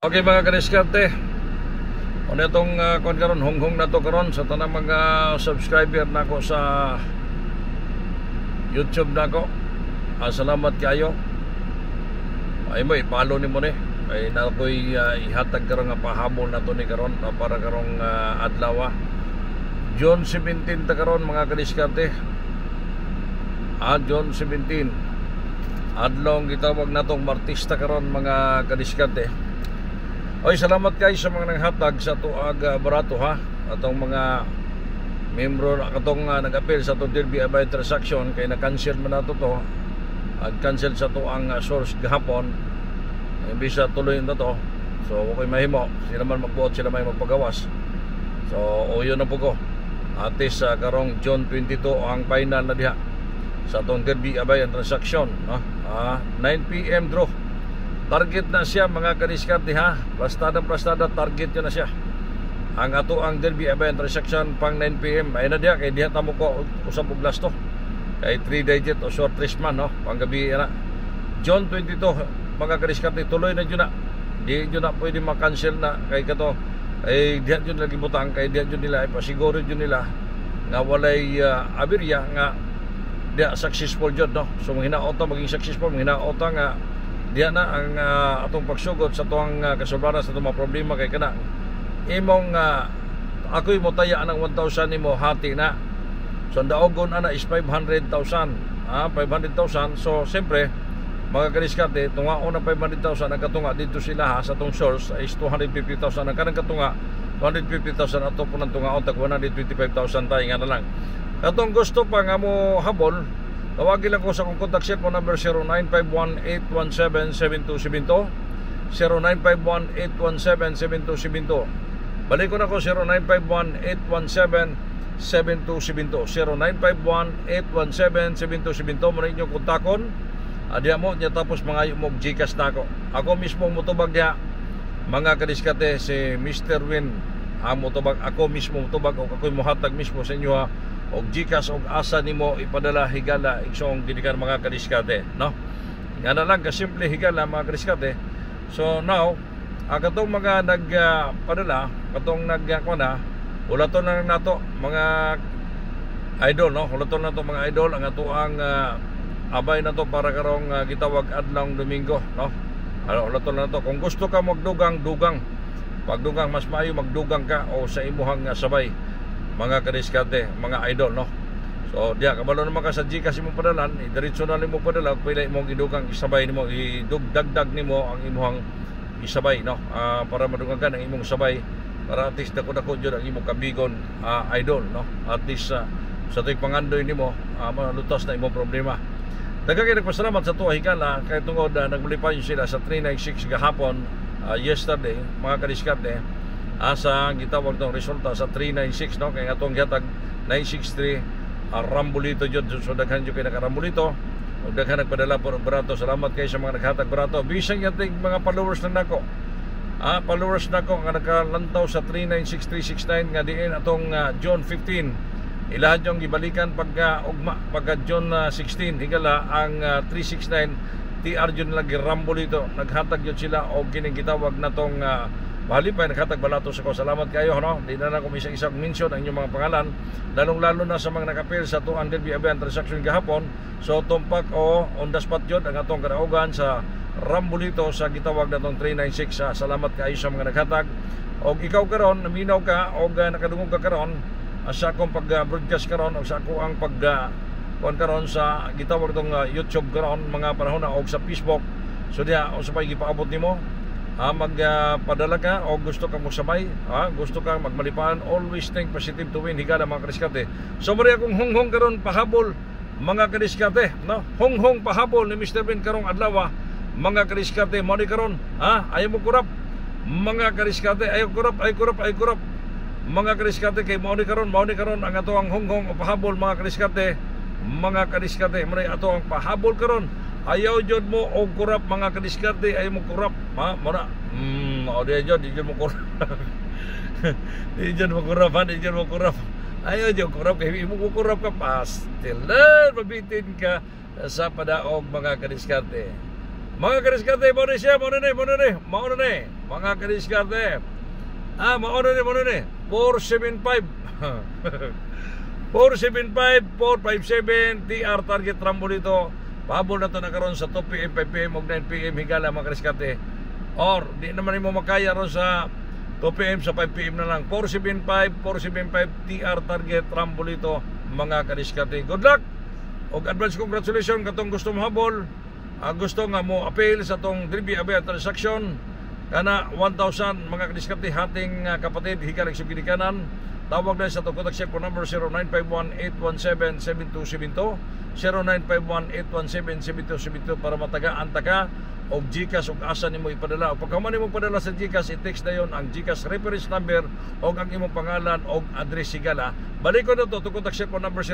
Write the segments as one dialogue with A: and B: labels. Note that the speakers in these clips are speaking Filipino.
A: Okay mga kadiskarte, ano itong kon karon honghong na to karon sa tanang mga subscriber nako sa YouTube nako. Salamat kayo. Ay mo i-follow nimo ni. Ay na ko'y ihatag karon nga pahabol na to ni karon para karong adlaw. June 17 ta karon mga kadiskarte. June 17. Adlong gitawag natong Martista karon mga kadiskarte. Oy, salamat kayo sa mga naghatag sa tuag barato ha. Atong mga membro katong nag-appeal sa itong Derby Abay transaction kay na-cancel man nato to. Cancel sa tuang source gahapon. Bisa tuloy na to. So okay mahimo. Sila man magbuot, sila may magpagawas. So yun na po ko. Atis karong June 22 ang final na diha sa itong Derby Abay transaction, no? 9 PM draw. Target na siya mga kadiskarte ha. Plastada target yun na siya. Ang ato ang Derby Abay transaction pang 9 PM ay na diya kay diha tamo ko usab og last to. Kay 3 digit o short list man no. Pang gabi na. June 22 mga kadiskarte tuloy na jud na. Di jud na pwede ma-cancel na kay kato ay diha jud lagi butang kay diha jud nila ay pasiguro jud nila nga walay aberya nga diha successful jud no. So hinaot maging successful, hinaot nga diya na ang atong pagsugod sa tuang kasulbaran sa itong mga problema kay kana imong ako'y mo taya ng 1,000 nimo hati na. So ang daogon ana is 500,000 500,000. So siyempre mga kadiskarte tungaon na 500,000 ang katunga dito sila ha sa tong source is 250,000 ang kanang katunga 250,000 ato po ng tungaon tag 125,000 tayo nga na lang. Katong gusto pa nga mo habol, tawagin lang ko sa kong contact cellphone number 0951-817-7272 0951-817-7272. Balik ko na ko 0951-817-7272 0951-817-7272. Muna inyong kontakon diya mo niya tapos mga yung Gcash na ako mismo mutubag diya mga kadiskate si Mr. Win mutubag ako mismo mutubag o ako'y muhatag mismo sa inyo ha og Gcash og asa nimo ipadala higala iksong gidikan mga kadiskate no. Nga na lang kasimple higala mga kadiskate. So now katong mga nagpadala katong nagkuna ulaton na nato mga idol no. Ulaton na to mga idol ang ato ang abay na to para karong gitawag adlong Domingo no. Ulaton na to kung gusto ka magdugang pagdugang mas maayo magdugang ka o sa imuhang sabay mga kadiskarte, mga idol no. So diya kabalo naman ka sa Gcash imong padalan, diretso na nimo padala pila imong idugang isabay nimo idugdagdag nimo ang imuhang isabay no. Para madugang ka ng imong sabay para at least dako-dako jud ang imong kabigon idol no. At least sa tuig pangandoy nimo malutas na imong problema. Daghang nagpasalamat sa tuwa higala kay tungod nagmulipan sila sa 396 gahapon yesterday mga kadiskarte. Asa gitawag tong resulta sa 396 no kay atong gihatag 963 rambulito jud. So daghan jud kay nakarambulito ug daghan nagpadala por barato. Salamat kay sa mga naghatag barato bisan yating mga followers na nako followers nako nga nakalantaw sa 396369 nga diin atong June 15 ilahan yung gibalikan ugma pagka June 16 higala ang 369 TR jud lagi rambulito naghatag jud sila og kining gitawag natong bali pa naghatag balato sa ko. Salamat kayo no. Di na ko isang mention ang inyong mga pangalan lalong-lalo na sa mga nakapil sa tuang Derby Abay transaction gahapon. So tumpak on the spot jud ang atong kadaugan sa rambulito sa gitawag natong 396. Salamat kayo sa mga naghatag og ikaw karon naminaw ka og nakadungog ka karon sa akong pag-broadcast karon og sa ako ang kon karon sa gitawag tong YouTube karon mga panahon na og sa Facebook. So diha o sabay gipaabot nimo magpadala ka o gusto kang magsabay gusto kang magmalipan, always think positive to win higala mga kadiskarte. So mari akong honghong karon pahabol mga kadiskarte no. Honghong pahabol ni Mr. Ben karong adlaw mga kadiskarte. Mo ni karon ayaw mo kurap mga kadiskarte, ayaw kurap mga kadiskarte kay mo ni karon ang ato ang honghong pahabol mga kadiskarte. Mga kadiskarte mo ni ato ang pahabol karon. Ayaw jud mo og kurap mga kadiskarte, ayaw mo kurap mo na di jud mo kurap di jud mo kurap ayaw jud kurap kay mo kurap ka pastil mabitin ka sa padaog mga kadiskarte. Mga kadiskarte, mo ni siya, mo ni, mga kadiskarte. Mo ni, 475. 475, 457, TR target rambo dito. Pahabol na to na karon sa 2 PM, 5 PM, ug 9 PM higala mga kadiskarte. Or, di naman mo makaya ron sa 2 PM sa 5 PM na lang. 475, TR target rambo dito mga kadiskarte. Good luck! Og advance congratulations katong gusto mo habol. Gusto nga mo appeal sa tong Dribi Abaya transaction kana 1,000 mga kadiskarte hating kapatid hikalig sa ginikanan. Tawag na sa itong contact cell phone number 0951-817-7272 0951-817-7272 para matagaan ta ka og GCash og asa nimo ipadala. O pagka man nimo padala sa GCash, i-text na yon ang GCash reference number og ang imong pangalan og address sigala. Balik ko na to contact cell phone number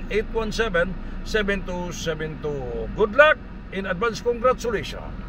A: 0951-817-7272. Good luck in advance, congratulations.